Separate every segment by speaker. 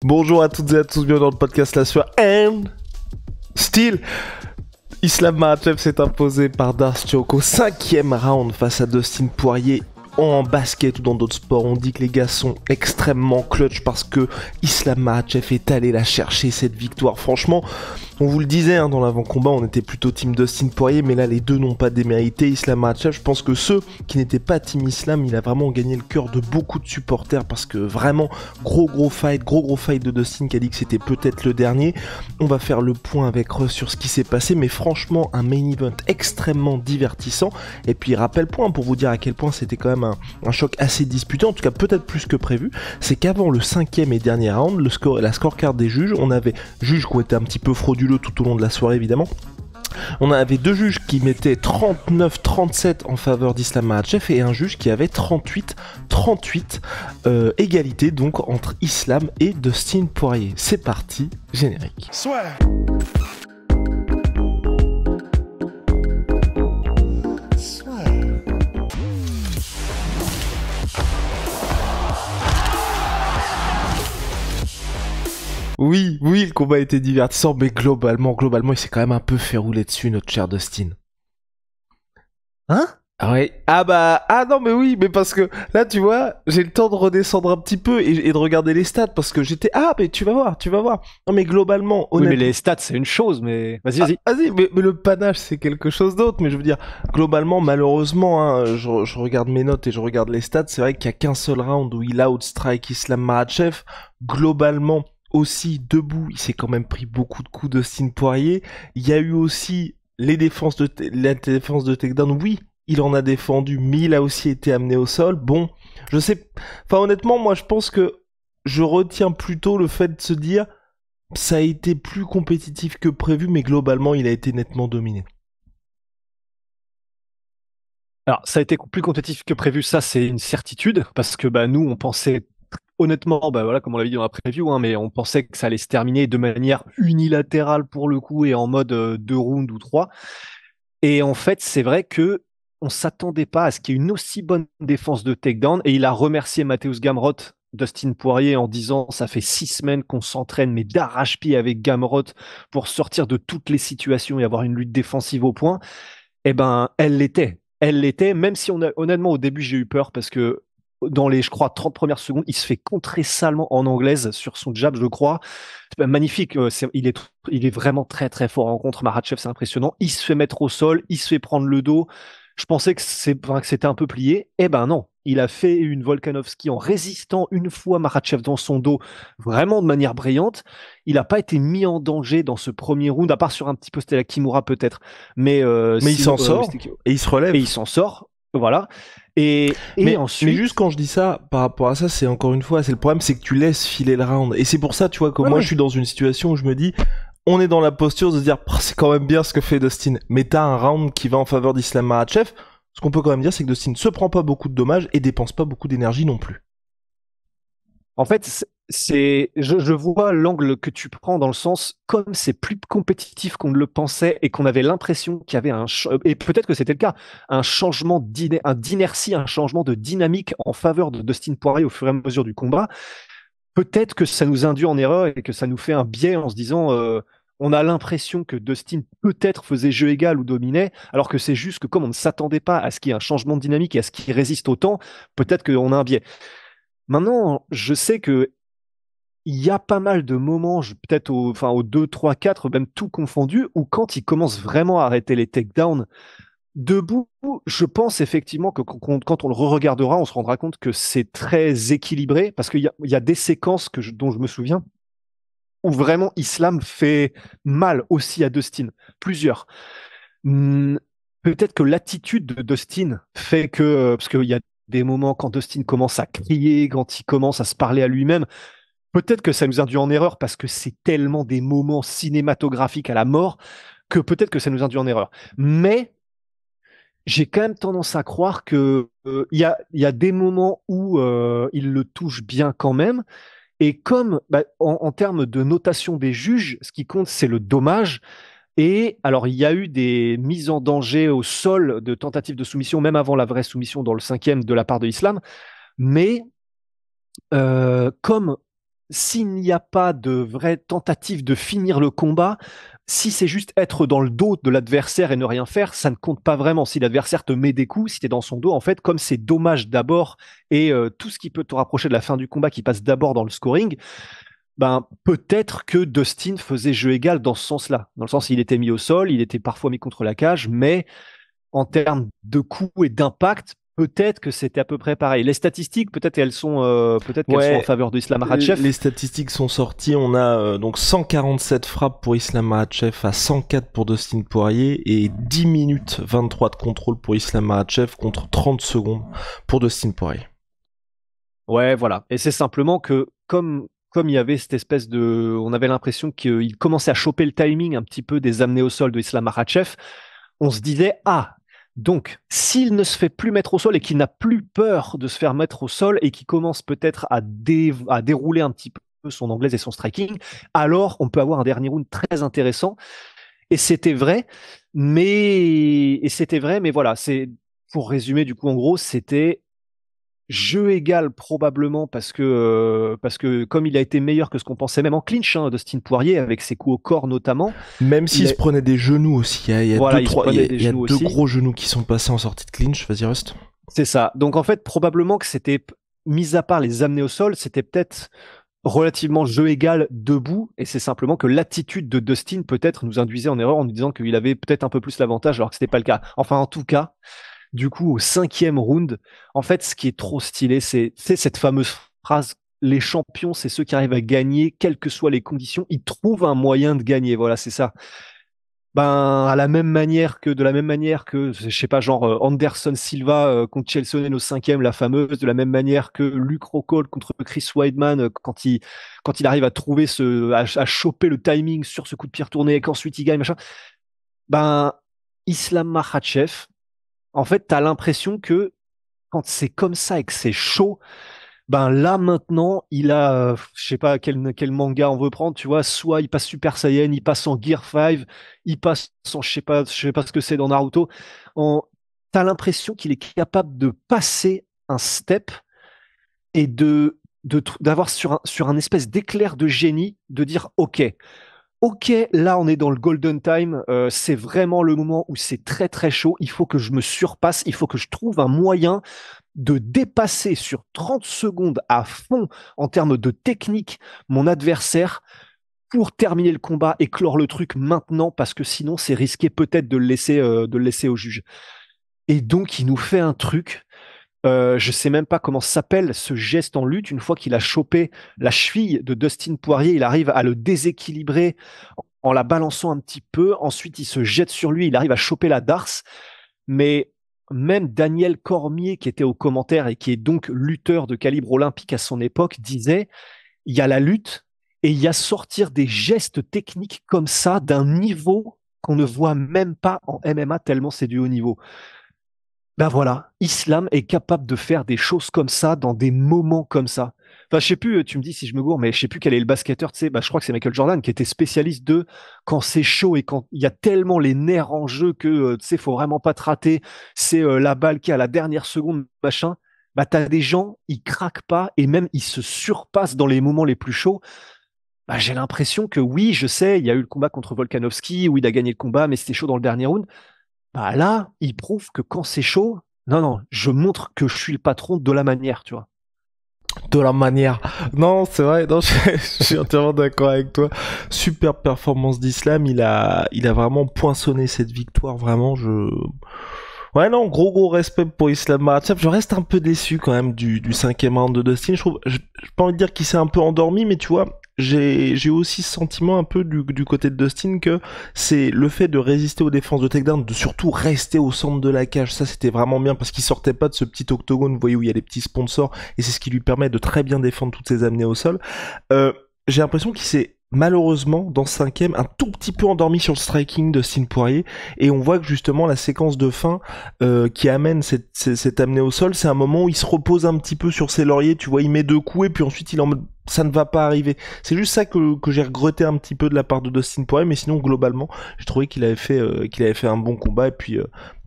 Speaker 1: Bonjour à toutes et à tous, bienvenue dans le podcast La Sueur and Still. Islam Makhachev s'est imposé par Darstchuk au 5e round face à Dustin Poirier. En basket ou dans d'autres sports, on dit que les gars sont extrêmement clutch parce que Islam Makhachev est allé la chercher cette victoire. Franchement, on vous le disait dans l'avant-combat, on était plutôt team Dustin Poirier, mais là les deux n'ont pas démérité. Islam Makhachev, je pense que ceux qui n'étaient pas team Islam, il a vraiment gagné le cœur de beaucoup de supporters parce que vraiment gros fight de Dustin qui a dit que c'était peut-être le dernier. On va faire le point avec Russ sur ce qui s'est passé, mais franchement un main event extrêmement divertissant. Et puis rappel point pour vous dire à quel point c'était quand même un choc assez disputé, en tout cas peut-être plus que prévu, c'est qu'avant le 5e et dernier round, la scorecard des juges, on avait juges qui ont été un petit peu frauduleux tout au long de la soirée évidemment. On avait deux juges qui mettaient 39-37 en faveur d'Islam Makhachev et un juge qui avait 38-38, égalité donc entre Islam et Dustin Poirier. C'est parti, générique.
Speaker 2: Swear.
Speaker 1: Oui, le combat était divertissant, mais globalement, il s'est quand même un peu fait rouler dessus, notre cher Dustin.
Speaker 2: Hein?
Speaker 1: Ah ouais. Non mais oui, mais parce que là tu vois, j'ai le temps de redescendre un petit peu et de regarder les stats parce que j'étais mais tu vas voir. Non mais globalement,
Speaker 3: Oui,
Speaker 1: honnêtement.
Speaker 3: mais les stats, c'est une chose, mais vas-y.
Speaker 1: Vas-y, mais le panache c'est quelque chose d'autre. Mais je veux dire, globalement, malheureusement, je regarde mes notes et je regarde les stats. C'est vrai qu'il y a qu'un seul round où il outstrike Islam Makhachev. Globalement, aussi debout, il s'est quand même pris beaucoup de coups Dustin Poirier. Il y a eu aussi la défense de takedown. Oui, il en a défendu, mais il a aussi été amené au sol. Bon, je sais. Enfin, honnêtement, moi, je pense que je retiens plutôt le fait de se dire ça a été plus compétitif que prévu, mais globalement, il a été nettement dominé.
Speaker 3: Alors, ça a été plus compétitif que prévu, ça, c'est une certitude, parce que nous, on pensait, honnêtement, voilà, comme on l'avait dit dans la preview, mais on pensait que ça allait se terminer de manière unilatérale pour le coup et en mode 2 rounds ou 3. Et en fait, c'est vrai que on s'attendait pas à ce qu'il y ait une aussi bonne défense de takedown. Et il a remercié Mateusz Gamrot, Dustin Poirier, en disant ça fait 6 semaines qu'on s'entraîne, mais d'arrache-pied avec Gamrot pour sortir de toutes les situations et avoir une lutte défensive au point. Eh ben, elle l'était. Elle l'était, même si honnêtement, au début, j'ai eu peur parce que dans les, je crois, 30 premières secondes, il se fait contrer salement en anglaise sur son jab, je crois. Magnifique. Il est vraiment très, très fort en contre. Makhachev, c'est impressionnant. Il se fait mettre au sol, il se fait prendre le dos. Je pensais que c'était un peu plié. Eh ben non. Il a fait une Volkanovski en résistant une fois Makhachev dans son dos, vraiment de manière brillante. Il n'a pas été mis en danger dans ce premier round, à part sur un petit peu, c'était la Kimura peut-être. Mais
Speaker 1: Il s'en sort et il se relève.
Speaker 3: Et il s'en sort. Voilà.
Speaker 1: Mais
Speaker 3: ensuite.
Speaker 1: juste quand je dis ça, par rapport à ça, c'est encore une fois, c'est le problème, c'est que tu laisses filer le round. Et c'est pour ça, tu vois, que moi je suis dans une situation où je me dis, on est dans la posture de se dire, c'est quand même bien ce que fait Dustin. Mais t'as un round qui va en faveur d'Islam Makhachev. Ce qu'on peut quand même dire, c'est que Dustin se prend pas beaucoup de dommages et dépense pas beaucoup d'énergie non plus.
Speaker 3: En fait, je vois l'angle que tu prends dans le sens, comme c'est plus compétitif qu'on ne le pensait et qu'on avait l'impression qu'il y avait et peut-être que c'était le cas, un changement d'inertie, un changement de dynamique en faveur de Dustin Poirier au fur et à mesure du combat. Peut-être que ça nous induit en erreur et que ça nous fait un biais en se disant, on a l'impression que Dustin peut-être faisait jeu égal ou dominait, alors que c'est juste que comme on ne s'attendait pas à ce qu'il y ait un changement de dynamique et à ce qu'il résiste autant, peut-être qu'on a un biais. Maintenant, je sais que il y a pas mal de moments, peut-être au 2, 3, 4, même tout confondu, où quand il commence vraiment à arrêter les takedowns debout, je pense effectivement que quand on le re-regardera, on se rendra compte que c'est très équilibré, parce qu'il y a des séquences dont je me souviens, où vraiment Islam fait mal aussi à Dustin, plusieurs. Peut-être que l'attitude de Dustin fait que, parce qu'il y a des moments quand Dustin commence à crier, quand il commence à se parler à lui-même, peut-être que ça nous induit en erreur parce que c'est tellement des moments cinématographiques à la mort que peut-être que ça nous induit en erreur. Mais j'ai quand même tendance à croire que il y a des moments où il le touche bien quand même. Et comme en termes de notation des juges, ce qui compte, c'est le dommage. Et alors, il y a eu des mises en danger au sol de tentatives de soumission, même avant la vraie soumission dans le 5e de la part de Islam. Mais comme s'il n'y a pas de vraie tentative de finir le combat, si c'est juste être dans le dos de l'adversaire et ne rien faire, ça ne compte pas vraiment. Si l'adversaire te met des coups, si tu es dans son dos, en fait, comme c'est dommage d'abord et tout ce qui peut te rapprocher de la fin du combat qui passe d'abord dans le scoring, ben peut-être que Dustin faisait jeu égal dans ce sens-là. Dans le sens, il était mis au sol, il était parfois mis contre la cage, mais en termes de coups et d'impact, peut-être que c'était à peu près pareil. Les statistiques, peut-être qu'elles sont en
Speaker 1: Ouais,
Speaker 3: faveur de Islam Makhachev.
Speaker 1: les statistiques sont sorties. On a donc 147 frappes pour Islam Makhachev à 104 pour Dustin Poirier et 10 minutes 23 de contrôle pour Islam Makhachev contre 30 secondes pour Dustin Poirier.
Speaker 3: Ouais, voilà. Et c'est simplement que comme il y avait cette espèce de, on avait l'impression qu'il commençait à choper le timing un petit peu des amenés au sol de Islam Makhachev, on se disait ah. Donc, s'il ne se fait plus mettre au sol et qu'il n'a plus peur de se faire mettre au sol et qu'il commence peut-être à dérouler un petit peu son anglaise et son striking, alors on peut avoir un dernier round très intéressant. Et c'était vrai, mais voilà, c'est pour résumer du coup en gros, c'était jeu égal probablement parce que comme il a été meilleur que ce qu'on pensait même en clinch, hein, Dustin Poirier avec ses coups au corps notamment.
Speaker 1: Même s'il se prenait des genoux aussi, il y a
Speaker 3: Voilà,
Speaker 1: deux,
Speaker 3: il se
Speaker 1: trois,
Speaker 3: prenait des
Speaker 1: il y a
Speaker 3: genoux
Speaker 1: deux
Speaker 3: aussi.
Speaker 1: gros genoux qui sont passés en sortie de clinch. Vas-y, Rust.
Speaker 3: C'est ça. Donc en fait, probablement que c'était, mis à part les amener au sol, c'était peut-être relativement jeu égal debout, et c'est simplement que l'attitude de Dustin peut-être nous induisait en erreur en nous disant qu'il avait peut-être un peu plus l'avantage alors que c'était pas le cas. Enfin, en tout cas, du coup, au 5e round, en fait, ce qui est trop stylé, c'est cette fameuse phrase, les champions, c'est ceux qui arrivent à gagner, quelles que soient les conditions, ils trouvent un moyen de gagner. Voilà, c'est ça. Ben, de la même manière que, je sais pas, genre Anderson Silva contre Chael Sonnen au 5e, la fameuse, de la même manière que Luke Rockhold contre Chris Weidman quand il arrive à trouver à choper le timing sur ce coup de pied retourné et qu'ensuite il gagne, machin. Ben, Islam Makhachev, en fait, t'as l'impression que quand c'est comme ça et que c'est chaud, ben là maintenant, il a, je sais pas quel manga on veut prendre, tu vois, soit il passe Super Saiyan, il passe en Gear 5, il passe en, je sais pas ce que c'est dans Naruto. T'as l'impression qu'il est capable de passer un step et d'avoir sur un espèce d'éclair de génie, de dire, ok, là on est dans le golden time, c'est vraiment le moment où c'est très très chaud, il faut que je me surpasse, il faut que je trouve un moyen de dépasser sur 30 secondes à fond en termes de technique mon adversaire pour terminer le combat et clore le truc maintenant parce que sinon c'est risqué peut-être de le laisser au juge. Et donc il nous fait un truc, je sais même pas comment s'appelle ce geste en lutte. Une fois qu'il a chopé la cheville de Dustin Poirier, il arrive à le déséquilibrer en la balançant un petit peu. Ensuite, il se jette sur lui, il arrive à choper la darse. Mais même Daniel Cormier, qui était au commentaire et qui est donc lutteur de calibre olympique à son époque, disait, il y a la lutte et il y a sortir des gestes techniques comme ça d'un niveau qu'on ne voit même pas en MMA tellement c'est du haut niveau. Ben voilà, Islam est capable de faire des choses comme ça dans des moments comme ça. Enfin, je sais plus, tu me dis si je me gourre, mais je sais plus quel est le basketteur, tu sais, bah, je crois que c'est Michael Jordan qui était spécialiste de quand c'est chaud et quand il y a tellement les nerfs en jeu que, tu sais, faut vraiment pas te rater, c'est la balle qui est à la dernière seconde, machin. Bah, t'as des gens, ils craquent pas et même ils se surpassent dans les moments les plus chauds. Bah, j'ai l'impression que oui, je sais, il y a eu le combat contre Volkanovski où il a gagné le combat, mais c'était chaud dans le dernier round. Bah là, il prouve que quand c'est chaud, non, non, je montre que je suis le patron de la manière, tu vois.
Speaker 1: De la manière. Non, c'est vrai, non, je suis entièrement d'accord avec toi. Super performance d'Islam, il a vraiment poinçonné cette victoire, vraiment, Ouais, non, gros respect pour Islam Makhachev. Je reste un peu déçu quand même du 5e round de Dustin. Je trouve, j'ai pas envie de dire qu'il s'est un peu endormi, mais tu vois, j'ai aussi ce sentiment un peu du côté de Dustin que c'est le fait de résister aux défenses de takedown, de surtout rester au centre de la cage. Ça, c'était vraiment bien parce qu'il sortait pas de ce petit octogone, vous voyez, où il y a les petits sponsors, et c'est ce qui lui permet de très bien défendre toutes ses amenées au sol. J'ai l'impression qu'il s'est malheureusement dans ce 5e un tout petit peu endormi sur le striking de Dustin Poirier, et on voit que justement la séquence de fin qui amène cette amenée au sol, c'est un moment où il se repose un petit peu sur ses lauriers, tu vois, il met 2 coups et puis ensuite il est en mode ça ne va pas arriver. C'est juste ça que j'ai regretté un petit peu de la part de Dustin Poirier, mais sinon globalement j'ai trouvé qu'il avait fait un bon combat, et puis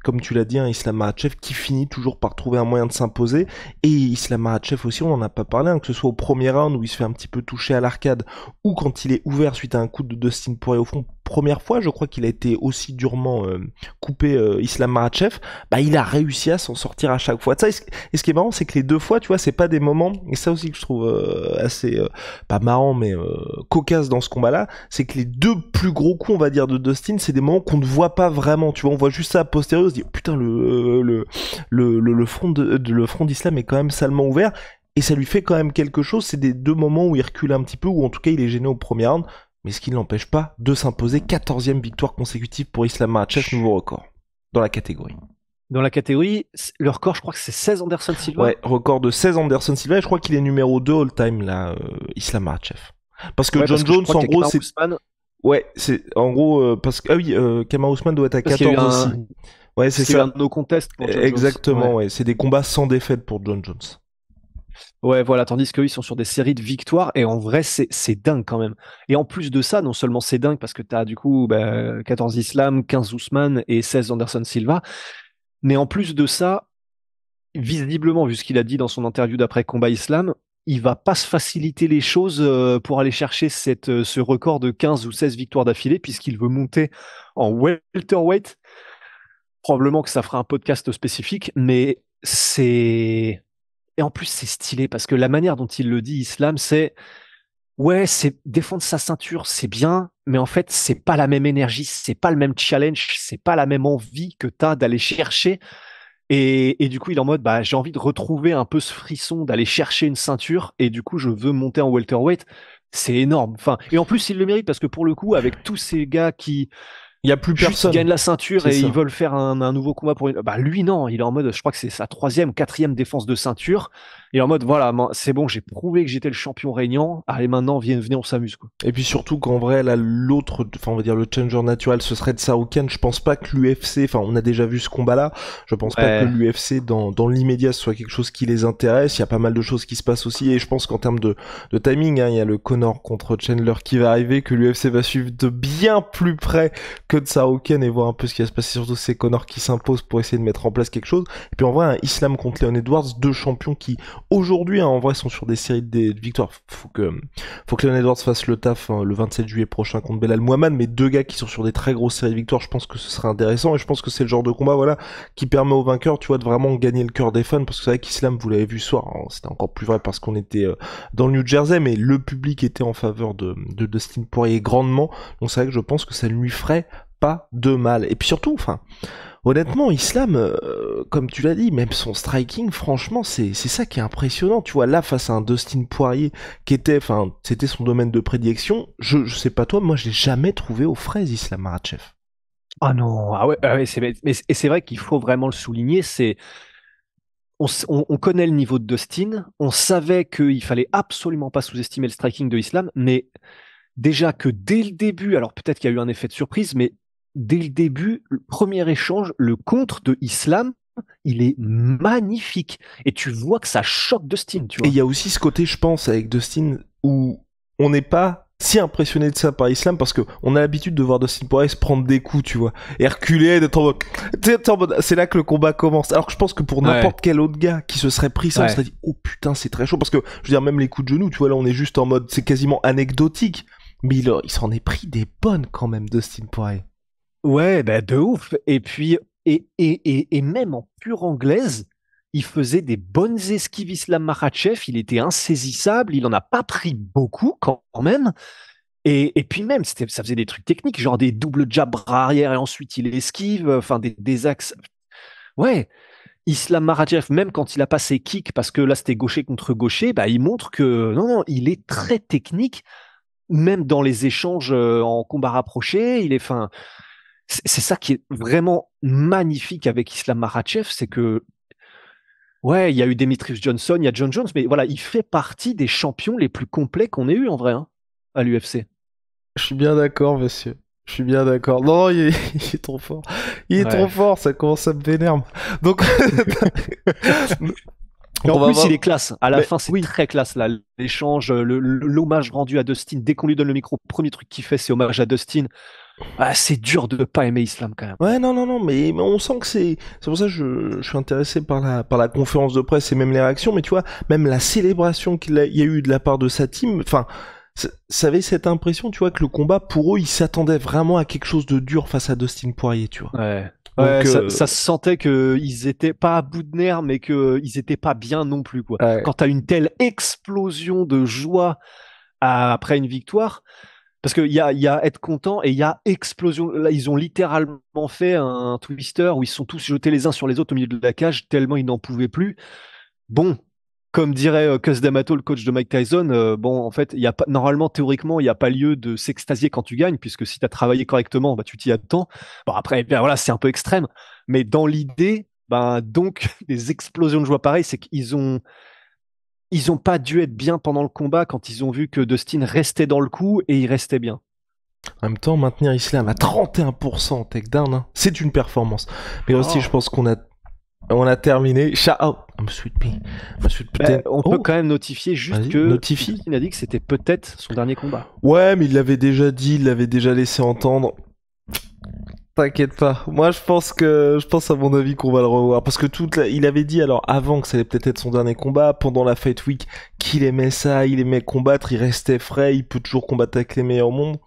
Speaker 1: comme tu l'as dit, Islam Makhachev qui finit toujours par trouver un moyen de s'imposer. Et Islam Makhachev aussi, on en a pas parlé, que ce soit au premier round où il se fait un petit peu toucher à l'arcade, ou quand il est ouvert suite à un coup de Dustin Poirier au fond, première fois, je crois qu'il a été aussi durement coupé Islam Makhachev, il a réussi à s'en sortir à chaque fois. Ça, et ce qui est marrant, c'est que les deux fois, tu vois, c'est pas des moments, et ça aussi que je trouve assez, pas marrant, mais cocasse dans ce combat-là, c'est que les deux plus gros coups, on va dire, de Dustin, c'est des moments qu'on ne voit pas vraiment, tu vois, on voit juste ça a posteriori, on se dit, putain, le front le front d'Islam est quand même salement ouvert, et ça lui fait quand même quelque chose. C'est des deux moments où il recule un petit peu, ou en tout cas il est gêné au premier round, mais ce qui ne l'empêche pas de s'imposer. 14e victoire consécutive pour Islam Makhachev, nouveau record dans la catégorie.
Speaker 3: Dans la catégorie, le record, je crois que c'est 16 Anderson Silva.
Speaker 1: Ouais, record de 16 Anderson Silva, et je crois qu'il est numéro 2 all-time, là, Islam Makhachev. Parce que John Jones, en gros, c'est... Ouais, c'est en gros, parce que... Ah oui, Kamaru Usman doit être à 14 aussi. Ouais, c'est ça.
Speaker 3: Un no contest pour John
Speaker 1: Exactement,
Speaker 3: Jones.
Speaker 1: Ouais. C'est des combats sans défaite pour John Jones.
Speaker 3: Ouais, voilà, tandis qu'eux, ils sont sur des séries de victoires, et en vrai, c'est dingue quand même. Et en plus de ça, non seulement c'est dingue, parce que t'as du coup 14 Islam, 15 Ousmane et 16 Anderson Silva, mais en plus de ça, visiblement, vu ce qu'il a dit dans son interview d'après combat Islam, il va pas se faciliter les choses pour aller chercher ce record de 15 ou 16 victoires d'affilée, puisqu'il veut monter en welterweight. Probablement que ça fera un podcast spécifique, mais c'est... Et en plus, c'est stylé parce que la manière dont il le dit, Islam, c'est ouais, c'est défendre sa ceinture, c'est bien, mais en fait, c'est pas la même énergie, c'est pas le même challenge, c'est pas la même envie que t'as d'aller chercher. Et du coup, il est en mode, j'ai envie de retrouver un peu ce frisson d'aller chercher une ceinture, et du coup, je veux monter en welterweight. C'est énorme. Enfin, et en plus, il le mérite parce que pour le coup, avec tous ces gars qui
Speaker 1: il y a plus personne.
Speaker 3: Ils gagnent la ceinture et ils veulent faire un nouveau combat pour une. Lui non, il est en mode, je crois que c'est sa 3e, 4e défense de ceinture. Il est en mode voilà, c'est bon, j'ai prouvé que j'étais le champion régnant. Allez maintenant, venez, on s'amuse quoi.
Speaker 1: Et puis surtout qu'en vrai là l'autre, enfin on va dire le challenger naturel, ce serait de Tsarukyan. Je pense pas que l'UFC, enfin on a déjà vu ce combat-là. Je pense pas que l'UFC dans l'immédiat ce soit quelque chose qui les intéresse. Il y a pas mal de choses qui se passent aussi et je pense qu'en termes de timing, il y a le Conor contre Chandler qui va arriver, que l'UFC va suivre de bien plus près que de Tsarukyan et voir un peu ce qui va se passer. Surtout c'est Conor qui s'impose pour essayer de mettre en place quelque chose. Et puis en vrai un Islam contre Leon Edwards, deux champions qui aujourd'hui en vrai sont sur des séries de victoires. Faut que Leon Edwards fasse le taf le 27 juillet prochain contre Belal Muhammad, mais deux gars qui sont sur des très grosses séries de victoires, je pense que ce serait intéressant, et je pense que c'est le genre de combat qui permet aux vainqueurs, tu vois, de vraiment gagner le cœur des fans, parce que c'est vrai qu'Islam, vous l'avez vu ce soir, c'était encore plus vrai parce qu'on était dans le New Jersey, mais le public était en faveur de Dustin Poirier grandement, donc c'est vrai que je pense que ça lui ferait pas de mal. Et puis surtout, honnêtement, Islam, comme tu l'as dit, même son striking, franchement, c'est ça qui est impressionnant. Tu vois, là, face à un Dustin Poirier qui c'était son domaine de prédilection. Je sais pas toi, moi, je l'ai jamais trouvé aux fraises, Islam Makhachev.
Speaker 3: Ah non, et c'est vrai qu'il faut vraiment le souligner. On connaît le niveau de Dustin, on savait qu'il fallait absolument pas sous-estimer le striking de Islam, mais déjà que dès le début, alors peut-être qu'il y a eu un effet de surprise, mais dès le début, le premier échange, le contre de Islam, il est magnifique. Et tu vois que ça choque Dustin, tu vois.
Speaker 1: Et il y a aussi ce côté, je pense, avec Dustin, où on n'est pas si impressionné de ça par Islam, parce que on a l'habitude de voir Dustin Poirier se prendre des coups, tu vois, et reculer, d'être en mode, c'est là que le combat commence. Alors que je pense que pour n'importe quel autre gars qui se serait pris ça, on serait dit, oh putain, c'est très chaud, parce que, je veux dire, même les coups de genoux, tu vois, là, on est juste en mode, c'est quasiment anecdotique. Mais il s'en est pris des bonnes quand même, Dustin Poirier.
Speaker 3: Ouais, de ouf. Et puis, et même en pure anglaise, il faisait des bonnes esquives Islam Makhachev, il était insaisissable, il en a pas pris beaucoup quand même. Et puis même, ça faisait des trucs techniques, genre des doubles jabs bras arrière et ensuite il esquive, enfin des axes. Ouais, Islam Makhachev, même quand il a pas ses kicks, parce que là c'était gaucher contre gaucher, il montre que non, il est très technique, même dans les échanges en combat rapproché, il est fin. C'est ça qui est vraiment magnifique avec Islam Makhachev, c'est que ouais, il y a eu Demetrius Johnson, il y a John Jones, mais voilà, il fait partie des champions les plus complets qu'on ait eu en vrai à l'UFC.
Speaker 1: Je suis bien d'accord, monsieur. Je suis bien d'accord. Non, il est trop fort. Il est trop fort, ça commence à me vénère. Donc,
Speaker 3: et en plus, il est classe. À la fin, c'est très classe là. L'échange, l'hommage rendu à Dustin. Dès qu'on lui donne le micro, premier truc qu'il fait, c'est hommage à Dustin. Ah, c'est dur de pas aimer Islam quand même.
Speaker 1: Ouais, non, mais on sent que c'est pour ça que je suis intéressé par la conférence de presse et même les réactions, mais tu vois, même la célébration il y a eu de la part de sa team, enfin, ça avait cette impression, tu vois, que le combat, pour eux, ils s'attendaient vraiment à quelque chose de dur face à Dustin Poirier, tu vois.
Speaker 3: Ouais.
Speaker 1: Donc,
Speaker 3: Ouais, ça se sentait qu'ils étaient pas à bout de nerfs, mais qu'ils étaient pas bien non plus, quoi.
Speaker 1: ouais.
Speaker 3: Quand t'as une telle explosion de joie après une victoire, parce qu'il y a être content et il y a explosion. Là, ils ont littéralement fait un twister où ils se sont tous jetés les uns sur les autres au milieu de la cage tellement ils n'en pouvaient plus. Bon, comme dirait Cus D'Amato, le coach de Mike Tyson, bon, en fait, il y a pas, normalement, théoriquement, il n'y a pas lieu de s'extasier quand tu gagnes, puisque si tu as travaillé correctement, bah, tu t'y attends. Bon, après, bien, voilà, c'est un peu extrême. Mais dans l'idée, ben, donc, des explosions de joie pareilles, c'est ils ont pas dû être bien pendant le combat quand ils ont vu que Dustin restait dans le coup et il restait bien.
Speaker 1: En même temps, maintenir Islam à 31% en takedown, hein, c'est une performance. Mais aussi, je pense qu'on a terminé. Shout out, I'm sweet pea.
Speaker 3: On peut quand même notifier juste que
Speaker 1: notifie.
Speaker 3: Dustin a dit que c'était peut-être son dernier combat.
Speaker 1: Ouais, mais il l'avait déjà dit, il l'avait déjà laissé entendre. T'inquiète pas. Moi, je pense à mon avis qu'on va le revoir. Parce que il avait dit alors avant que ça allait peut-être être son dernier combat, pendant la Fight Week, qu'il aimait ça, il aimait combattre, il restait frais, il peut toujours combattre avec les meilleurs au monde.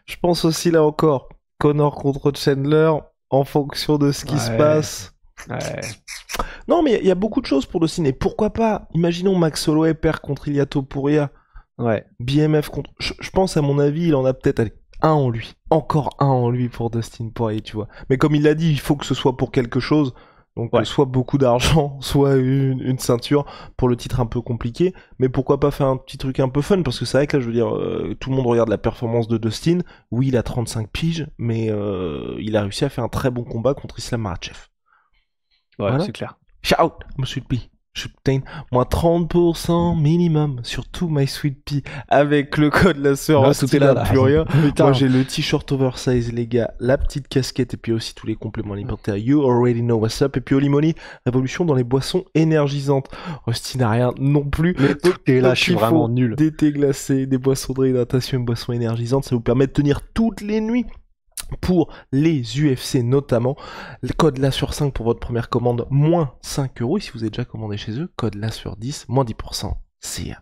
Speaker 1: Je pense aussi là encore, Connor contre Chandler, en fonction de ce qui se passe.
Speaker 3: Ouais.
Speaker 1: Non, mais il y a beaucoup de choses pour Dustin. Et pourquoi pas, imaginons Max Holloway perd contre Ilia Topuria.
Speaker 3: Ouais.
Speaker 1: BMF contre... Je pense, à mon avis, il en a peut-être un en lui. Encore un en lui pour Dustin Poirier, tu vois. Mais comme il l'a dit, il faut que ce soit pour quelque chose. Donc, soit beaucoup d'argent, soit une ceinture pour le titre un peu compliqué. Mais pourquoi pas faire un petit truc un peu fun? Parce que c'est vrai que là, je veux dire, tout le monde regarde la performance de Dustin. Oui, il a 35 piges, mais il a réussi à faire un très bon combat contre Islam Makhachev.
Speaker 3: Ouais,
Speaker 1: voilà.
Speaker 3: C'est clair.
Speaker 1: Shout, my sweet pea. Je obtiens moins 30% minimum sur tout My Sweet Pea avec le code la sœur.
Speaker 3: Tout est là,
Speaker 1: plus rien.
Speaker 3: Putain.
Speaker 1: Moi j'ai le t-shirt oversize les gars, la petite casquette et puis aussi tous les compléments alimentaires. You already know what's up. Et puis Olimoni, révolution dans les boissons énergisantes. Rusty n'a rien non plus.
Speaker 3: Mais tout est là, je suis vraiment nul.
Speaker 1: Des thés glacés, des boissons de réhydratation, une boisson énergisante, ça vous permet de tenir toutes les nuits. Pour les UFC notamment, le code là sur 5 pour votre première commande, moins 5€. Et si vous avez déjà commandé chez eux, code là sur 10, moins 10%. See ya.